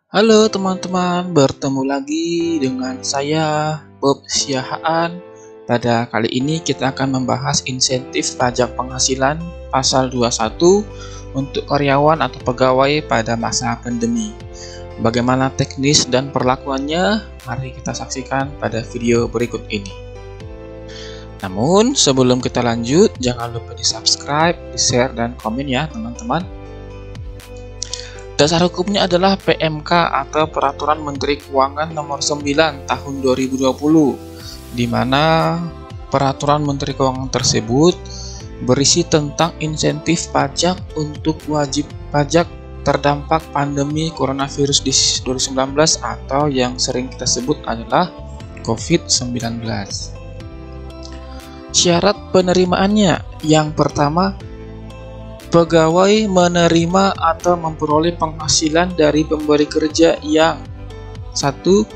Halo teman-teman, bertemu lagi dengan saya Bob Siahaan. Pada kali ini kita akan membahas insentif pajak penghasilan pasal 21 untuk karyawan atau pegawai pada masa pandemi. Bagaimana teknis dan perlakuannya? Mari kita saksikan pada video berikut ini. Namun sebelum kita lanjut, jangan lupa di-subscribe, di-share, dan komen ya teman-teman. Dasar hukumnya adalah PMK atau Peraturan Menteri Keuangan Nomor 9 Tahun 2020, di mana Peraturan Menteri Keuangan tersebut berisi tentang insentif pajak untuk wajib pajak terdampak pandemi coronavirus 2019 atau yang sering kita sebut adalah COVID-19. Syarat penerimaannya, yang pertama, pegawai menerima atau memperoleh penghasilan dari pemberi kerja yang 1.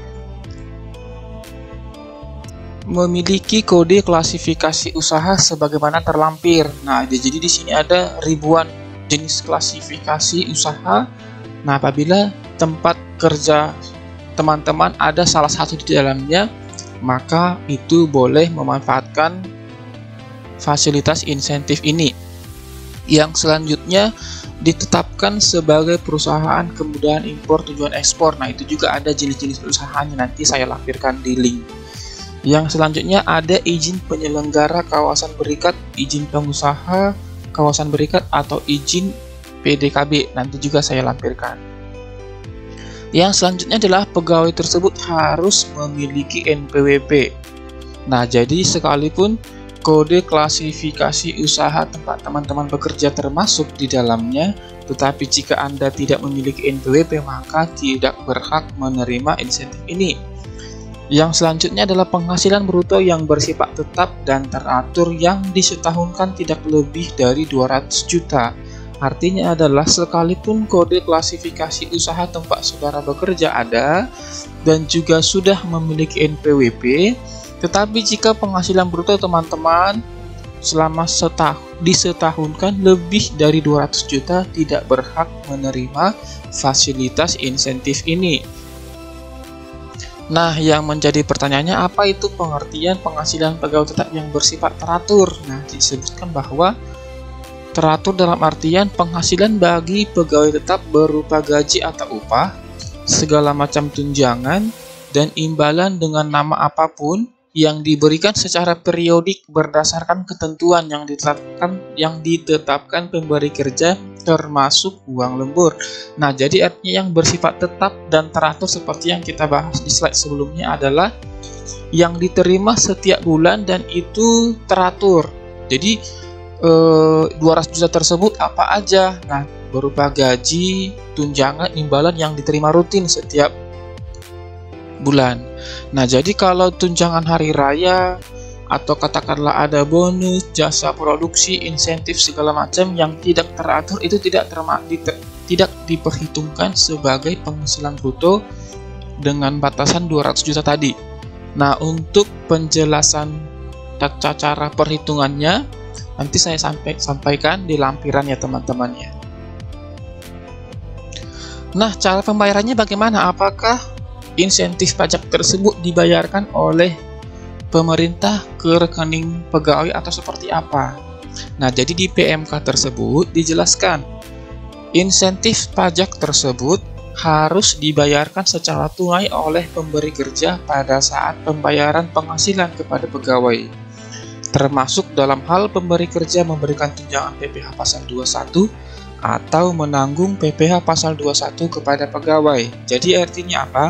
Memiliki kode klasifikasi usaha sebagaimana terlampir. Nah, jadi di sini ada ribuan jenis klasifikasi usaha. Nah, apabila tempat kerja teman-teman ada salah satu di dalamnya, maka itu boleh memanfaatkan fasilitas insentif ini. Yang selanjutnya ditetapkan sebagai perusahaan kemudahan impor tujuan ekspor. Nah, itu juga ada jenis-jenis perusahaannya, nanti saya lampirkan di link. Yang selanjutnya ada izin penyelenggara kawasan berikat, izin pengusaha kawasan berikat, atau izin PDKB, nanti juga saya lampirkan. Yang selanjutnya adalah pegawai tersebut harus memiliki NPWP. Nah, jadi sekalipun kode klasifikasi usaha tempat teman-teman bekerja termasuk di dalamnya, tetapi jika Anda tidak memiliki NPWP, maka tidak berhak menerima insentif ini. Yang selanjutnya adalah penghasilan bruto yang bersifat tetap dan teratur yang disetahunkan tidak lebih dari 200 juta. Artinya adalah sekalipun kode klasifikasi usaha tempat saudara bekerja ada dan juga sudah memiliki NPWP, tetapi jika penghasilan bruto teman-teman selama disetahunkan lebih dari 200 juta, tidak berhak menerima fasilitas insentif ini. Nah, yang menjadi pertanyaannya, apa itu pengertian penghasilan pegawai tetap yang bersifat teratur? Nah, disebutkan bahwa teratur dalam artian penghasilan bagi pegawai tetap berupa gaji atau upah, segala macam tunjangan, dan imbalan dengan nama apapun yang diberikan secara periodik berdasarkan ketentuan yang ditetapkan pemberi kerja, termasuk uang lembur. Nah, jadi artinya yang bersifat tetap dan teratur seperti yang kita bahas di slide sebelumnya adalah yang diterima setiap bulan dan itu teratur. Jadi 200 juta tersebut apa aja? Nah, berupa gaji, tunjangan, imbalan yang diterima rutin setiap bulan. Nah, jadi kalau tunjangan hari raya atau katakanlah ada bonus, jasa produksi, insentif segala macam yang tidak teratur, itu tidak diperhitungkan sebagai penghasilan bruto dengan batasan 200 juta tadi. Nah, untuk penjelasan tata cara perhitungannya nanti saya sampaikan di lampiran ya teman-teman ya. Nah, cara pembayarannya bagaimana? Apakah insentif pajak tersebut dibayarkan oleh pemerintah ke rekening pegawai atau seperti apa? Nah, jadi di PMK tersebut dijelaskan insentif pajak tersebut harus dibayarkan secara tunai oleh pemberi kerja pada saat pembayaran penghasilan kepada pegawai, termasuk dalam hal pemberi kerja memberikan tunjangan PPh pasal 21 atau menanggung PPh pasal 21 kepada pegawai. Jadi artinya apa?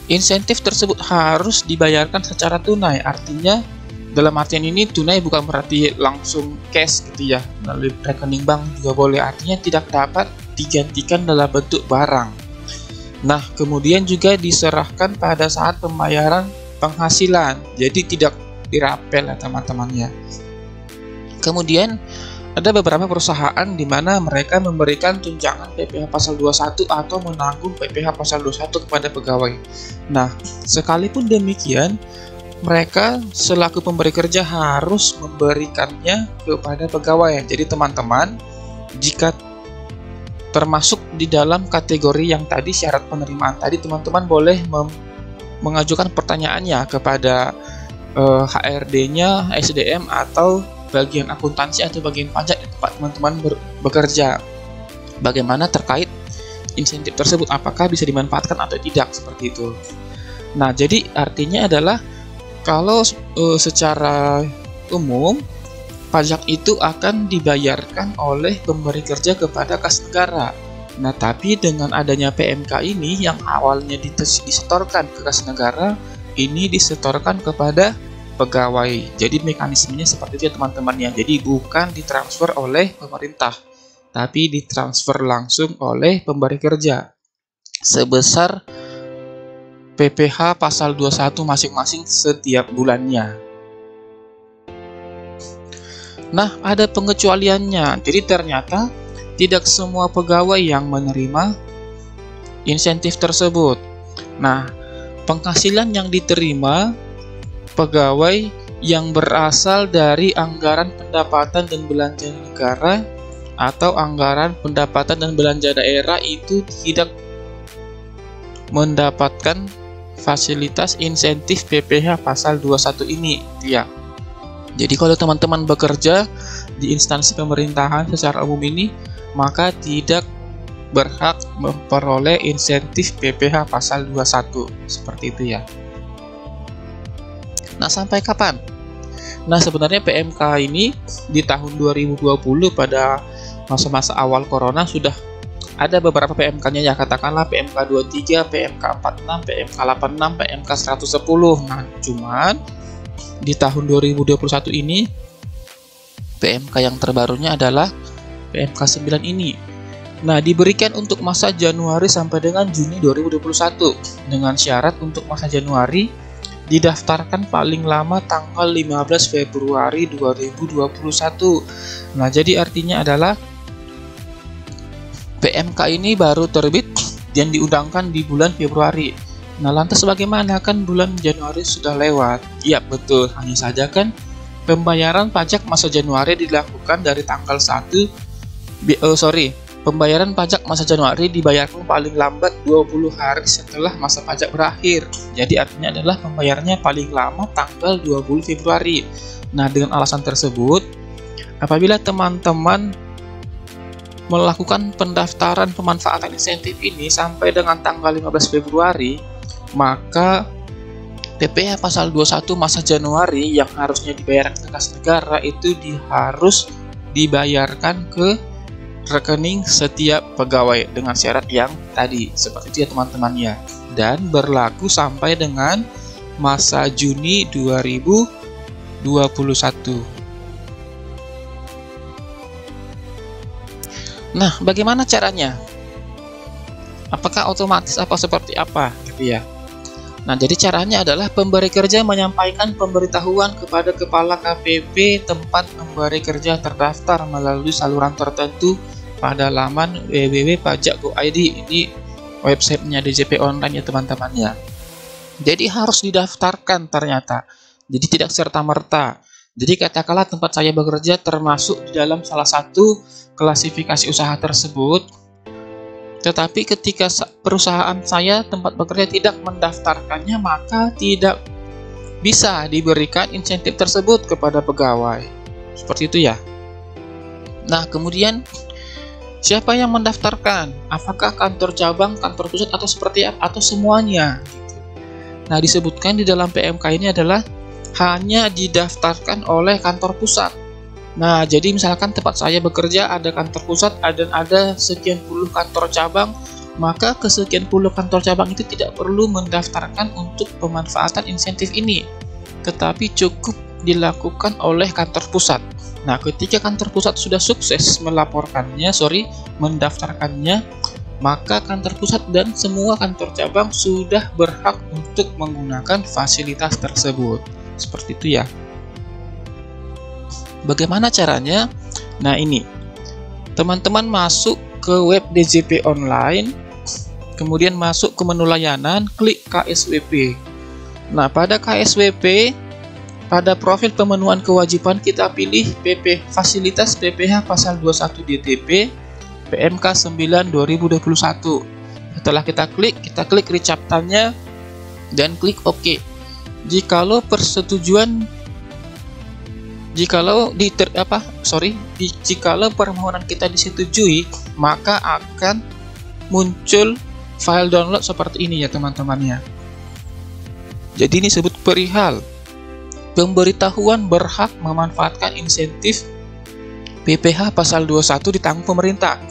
Insentif tersebut harus dibayarkan secara tunai, artinya dalam artian ini tunai bukan berarti langsung cash gitu ya, melalui rekening bank juga boleh, artinya tidak dapat digantikan dalam bentuk barang. Nah, kemudian juga diserahkan pada saat pembayaran penghasilan, jadi tidak dirapel ya teman-temannya. Kemudian ada beberapa perusahaan di mana mereka memberikan tunjangan PPh pasal 21 atau menanggung PPh pasal 21 kepada pegawai. Nah, sekalipun demikian, mereka selaku pemberi kerja harus memberikannya kepada pegawai. Jadi teman-teman, jika termasuk di dalam kategori yang tadi syarat penerimaan tadi, teman-teman boleh mengajukan pertanyaannya kepada HRD-nya, SDM atau bagian akuntansi atau bagian pajak di tempat teman-teman bekerja. Bagaimana terkait insentif tersebut, apakah bisa dimanfaatkan atau tidak, seperti itu. Nah, jadi artinya adalah kalau secara umum pajak itu akan dibayarkan oleh pemberi kerja kepada kas negara. Nah, tapi dengan adanya PMK ini yang awalnya disetorkan ke kas negara, ini disetorkan kepada pegawai. Jadi mekanismenya seperti itu ya teman-teman ya. Jadi bukan ditransfer oleh pemerintah, tapi ditransfer langsung oleh pemberi kerja sebesar PPh pasal 21 masing-masing setiap bulannya. Nah, ada pengecualiannya. Jadi ternyata tidak semua pegawai yang menerima insentif tersebut. Nah, penghasilan yang diterima pegawai yang berasal dari anggaran pendapatan dan belanja negara atau anggaran pendapatan dan belanja daerah itu tidak mendapatkan fasilitas insentif PPh pasal 21 ini ya. Jadi kalau teman-teman bekerja di instansi pemerintahan secara umum ini, maka tidak berhak memperoleh insentif PPh pasal 21 seperti itu ya. Nah, sampai kapan? Nah, sebenarnya PMK ini di tahun 2020 pada masa-masa awal corona sudah ada beberapa PMK-nya ya, katakanlah PMK 23, PMK 46, PMK 86, PMK 110. Nah, cuman di tahun 2021 ini PMK yang terbarunya adalah PMK 9 ini. Nah, diberikan untuk masa Januari sampai dengan Juni 2021 dengan syarat untuk masa Januari didaftarkan paling lama tanggal 15 Februari 2021. Nah, jadi artinya adalah PMK ini baru terbit dan diundangkan di bulan Februari. Nah, lantas bagaimana, kan bulan Januari sudah lewat? Ya, betul. Hanya saja kan pembayaran pajak masa Januari dilakukan dari tanggal 1 Pembayaran pajak masa Januari dibayarkan paling lambat 20 hari setelah masa pajak berakhir. Jadi artinya adalah pembayarannya paling lama tanggal 20 Februari. Nah, dengan alasan tersebut, apabila teman-teman melakukan pendaftaran pemanfaatan insentif ini sampai dengan tanggal 15 Februari, maka PPh pasal 21 masa Januari yang harusnya dibayarkan ke kas negara itu harus dibayarkan ke rekening setiap pegawai dengan syarat yang tadi seperti itu ya teman-teman ya, dan berlaku sampai dengan masa Juni 2021. Nah, bagaimana caranya? Apakah otomatis apa seperti apa gitu ya? Nah, jadi caranya adalah pemberi kerja menyampaikan pemberitahuan kepada kepala KPP tempat pemberi kerja terdaftar melalui saluran tertentu pada laman www.pajak.go.id. Ini websitenya DJP Online ya teman-teman ya. Jadi harus didaftarkan ternyata. Jadi tidak serta-merta. Jadi katakanlah tempat saya bekerja termasuk di dalam salah satu klasifikasi usaha tersebut, tetapi ketika perusahaan saya tempat bekerja tidak mendaftarkannya, maka tidak bisa diberikan insentif tersebut kepada pegawai. Seperti itu ya. Nah, kemudian siapa yang mendaftarkan? Apakah kantor cabang, kantor pusat, atau seperti apa, atau semuanya? Nah, disebutkan di dalam PMK ini adalah hanya didaftarkan oleh kantor pusat. Nah, jadi misalkan tempat saya bekerja ada kantor pusat dan ada sekian puluh kantor cabang, maka kesekian puluh kantor cabang itu tidak perlu mendaftarkan untuk pemanfaatan insentif ini, tetapi cukup dilakukan oleh kantor pusat. Nah, ketika kantor pusat sudah sukses mendaftarkannya, maka kantor pusat dan semua kantor cabang sudah berhak untuk menggunakan fasilitas tersebut. Seperti itu ya. Bagaimana caranya? Nah, ini teman-teman masuk ke web DJP Online, kemudian masuk ke menu layanan, klik KSWP. Nah, pada KSWP, pada profil pemenuhan kewajiban kita pilih PP fasilitas PPh pasal 21 DTP, PMK 9 2021. Setelah kita klik recaptanya dan klik OK. Jikalau permohonan kita disetujui, maka akan muncul file download seperti ini ya teman-teman ya. Jadi ini disebut perihal pemberitahuan berhak memanfaatkan insentif PPh pasal 21 ditanggung pemerintah.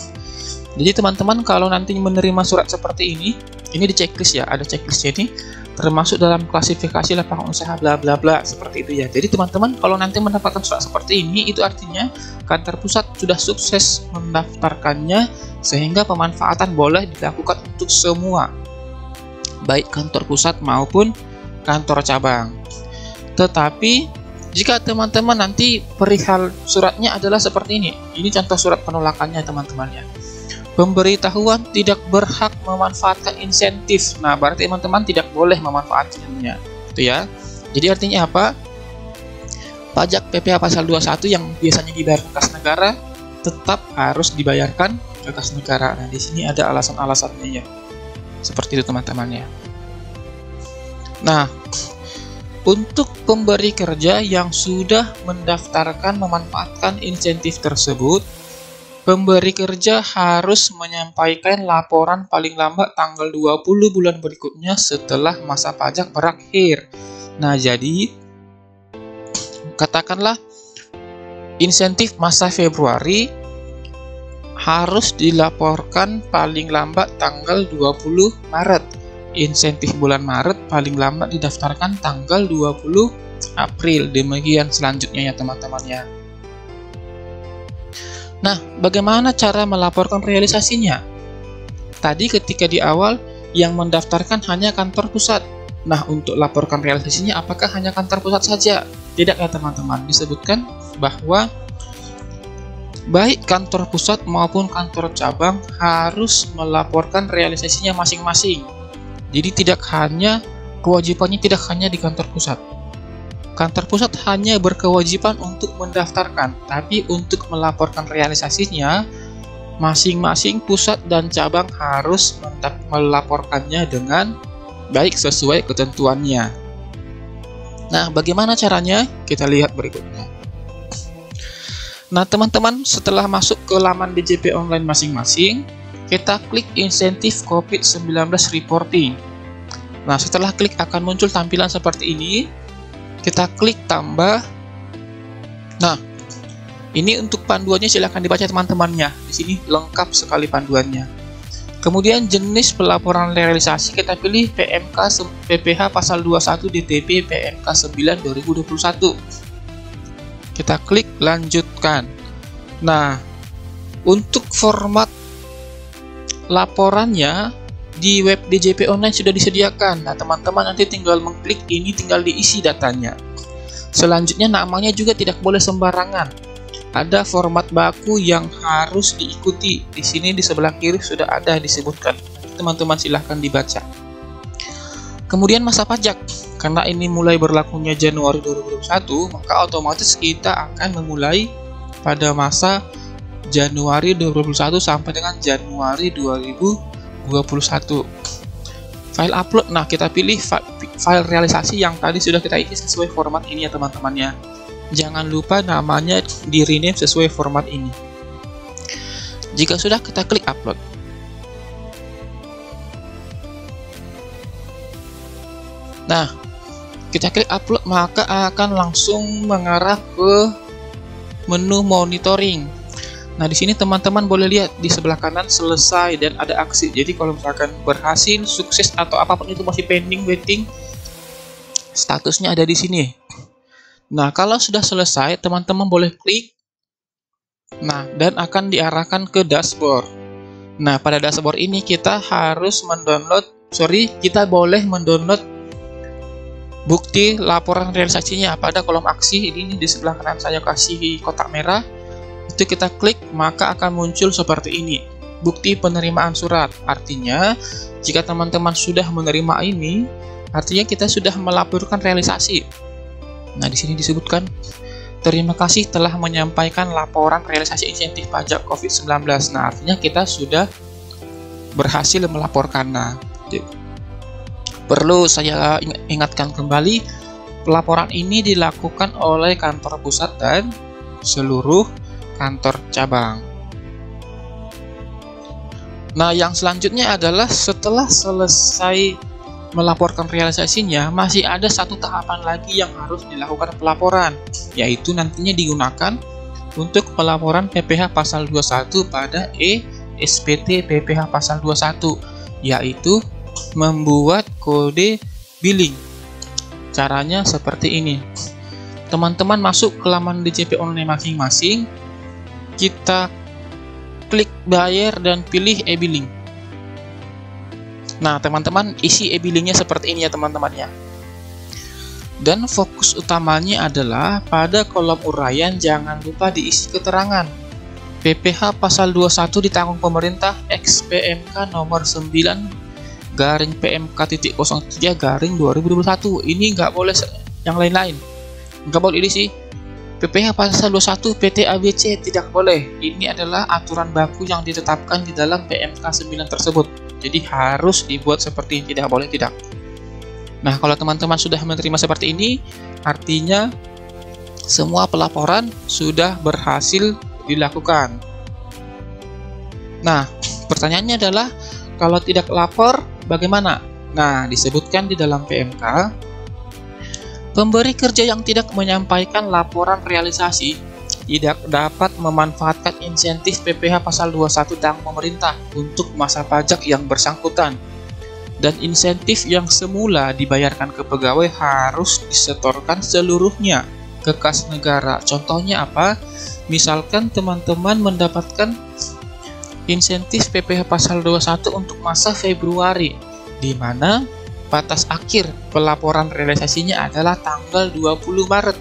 Jadi teman-teman kalau nanti menerima surat seperti ini di checklist ya, ada checklistnya ini, termasuk dalam klasifikasi lapangan usaha bla bla bla seperti itu ya. Jadi teman-teman kalau nanti mendapatkan surat seperti ini, itu artinya kantor pusat sudah sukses mendaftarkannya, sehingga pemanfaatan boleh dilakukan untuk semua, baik kantor pusat maupun kantor cabang. Tetapi jika teman-teman nanti perihal suratnya adalah seperti ini contoh surat penolakannya teman-teman ya. Pemberitahuan tidak berhak memanfaatkan insentif. Nah, berarti teman-teman tidak boleh memanfaatkannya, itu ya. Jadi artinya apa? Pajak PPh pasal 21 yang biasanya dibayarkan kas negara tetap harus dibayarkan ke kas negara. Nah, di sini ada alasan-alasannya ya. Seperti itu teman-teman ya. Nah, untuk pemberi kerja yang sudah mendaftarkan memanfaatkan insentif tersebut, pemberi kerja harus menyampaikan laporan paling lambat tanggal 20 bulan berikutnya setelah masa pajak berakhir. Nah, jadi katakanlah insentif masa Februari harus dilaporkan paling lambat tanggal 20 Maret. Insentif bulan Maret paling lambat didaftarkan tanggal 20 April. Demikian selanjutnya ya teman-teman ya. Nah, bagaimana cara melaporkan realisasinya? Tadi ketika di awal yang mendaftarkan hanya kantor pusat. Nah, untuk laporkan realisasinya apakah hanya kantor pusat saja? Tidak ya teman-teman, disebutkan bahwa baik kantor pusat maupun kantor cabang harus melaporkan realisasinya masing-masing. Jadi kewajibannya tidak hanya di kantor pusat. Kantor pusat hanya berkewajiban untuk mendaftarkan, tapi untuk melaporkan realisasinya, masing-masing pusat dan cabang harus melaporkannya dengan baik sesuai ketentuannya. Nah, bagaimana caranya? Kita lihat berikutnya. Nah, teman-teman, setelah masuk ke laman DJP online masing-masing, kita klik insentif COVID-19 reporting. Nah, setelah klik akan muncul tampilan seperti ini. Kita klik tambah. Nah, ini untuk panduannya silahkan dibaca teman-temannya. Di sini lengkap sekali panduannya. Kemudian jenis pelaporan realisasi kita pilih PPh pasal 21 DTP PMK 9 2021. Kita klik lanjutkan. Nah, untuk format laporannya di web DJP online sudah disediakan. Nah, teman-teman nanti tinggal mengklik ini, tinggal diisi datanya. Selanjutnya namanya juga tidak boleh sembarangan. Ada format baku yang harus diikuti. Di sini di sebelah kiri sudah ada disebutkan. Teman-teman silahkan dibaca. Kemudian masa pajak. Karena ini mulai berlakunya Januari 2021, maka otomatis kita akan memulai pada masa Januari 2021 sampai dengan Januari 2021. File upload, nah kita pilih file realisasi yang tadi sudah kita isi sesuai format ini ya teman-temannya. Jangan lupa namanya di rename sesuai format ini. Jika sudah, kita klik upload. Nah, kita klik upload, maka akan langsung mengarah ke menu monitoring. Nah, di sini teman-teman boleh lihat di sebelah kanan selesai dan ada aksi. Jadi kalau misalkan berhasil, sukses atau apapun itu masih pending, waiting, statusnya ada di sini. Nah, kalau sudah selesai, teman-teman boleh klik. Nah, dan akan diarahkan ke dashboard. Nah, pada dashboard ini kita harus kita boleh mendownload bukti laporan realisasinya pada kolom aksi. Ini di sebelah kanan saya kasih kotak merah. Itu kita klik, maka akan muncul seperti ini, bukti penerimaan surat. Artinya jika teman-teman sudah menerima ini, artinya kita sudah melaporkan realisasi. Nah, di sini disebutkan terima kasih telah menyampaikan laporan realisasi insentif pajak COVID-19. Nah, artinya kita sudah berhasil melaporkan. Nah, perlu saya ingatkan kembali, pelaporan ini dilakukan oleh kantor pusat dan seluruh kantor cabang. Nah, yang selanjutnya adalah setelah selesai melaporkan realisasinya, masih ada satu tahapan lagi yang harus dilakukan pelaporan, yaitu nantinya digunakan untuk pelaporan PPh pasal 21 pada SPT PPh pasal 21, yaitu membuat kode billing. Caranya seperti ini. Teman-teman masuk ke laman DJP online masing-masing, kita klik bayar dan pilih e-billing. Nah, teman-teman isi e-billingnya seperti ini ya teman-teman ya. Dan fokus utamanya adalah pada kolom uraian jangan lupa diisi keterangan. PPh pasal 21 ditanggung pemerintah X PMK nomor 9 garing PMK.03 garing 2021. Ini nggak boleh yang lain-lain. Nggak boleh ini sih. PPh pasal 21 PT ABC tidak boleh. Ini adalah aturan baku yang ditetapkan di dalam PMK 9 tersebut. Jadi harus dibuat seperti ini, tidak boleh tidak. Nah, kalau teman-teman sudah menerima seperti ini, artinya semua pelaporan sudah berhasil dilakukan. Nah, pertanyaannya adalah kalau tidak lapor bagaimana? Nah, disebutkan di dalam PMK, pemberi kerja yang tidak menyampaikan laporan realisasi tidak dapat memanfaatkan insentif PPh pasal 21 tanggung pemerintah untuk masa pajak yang bersangkutan. Dan insentif yang semula dibayarkan ke pegawai harus disetorkan seluruhnya ke kas negara. Contohnya apa? Misalkan teman-teman mendapatkan insentif PPh pasal 21 untuk masa Februari, di mana batas akhir pelaporan realisasinya adalah tanggal 20 Maret.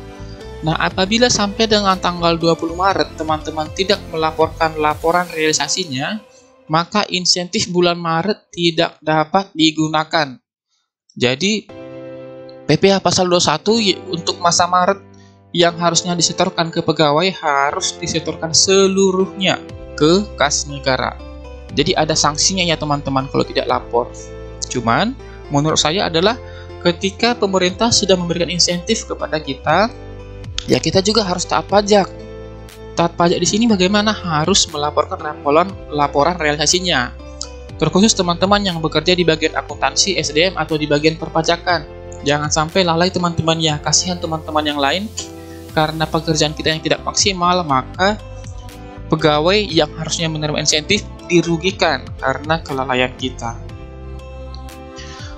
Nah, apabila sampai dengan tanggal 20 Maret teman-teman tidak melaporkan laporan realisasinya, maka insentif bulan Maret tidak dapat digunakan. Jadi, PPh pasal 21 untuk masa Maret yang harusnya disetorkan ke pegawai harus disetorkan seluruhnya ke kas negara. Jadi ada sanksinya ya teman-teman kalau tidak lapor. Cuman, menurut saya adalah ketika pemerintah sudah memberikan insentif kepada kita, ya kita juga harus taat pajak. Taat pajak di sini bagaimana? Harus melaporkan laporan realisasinya. Terkhusus teman-teman yang bekerja di bagian akuntansi, SDM atau di bagian perpajakan. Jangan sampai lalai teman-teman ya. Kasihan teman-teman yang lain karena pekerjaan kita yang tidak maksimal, maka pegawai yang harusnya menerima insentif dirugikan karena kelalaian kita.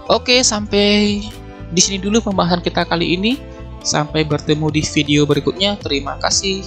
Oke, sampai di sini dulu pembahasan kita kali ini. Sampai bertemu di video berikutnya. Terima kasih.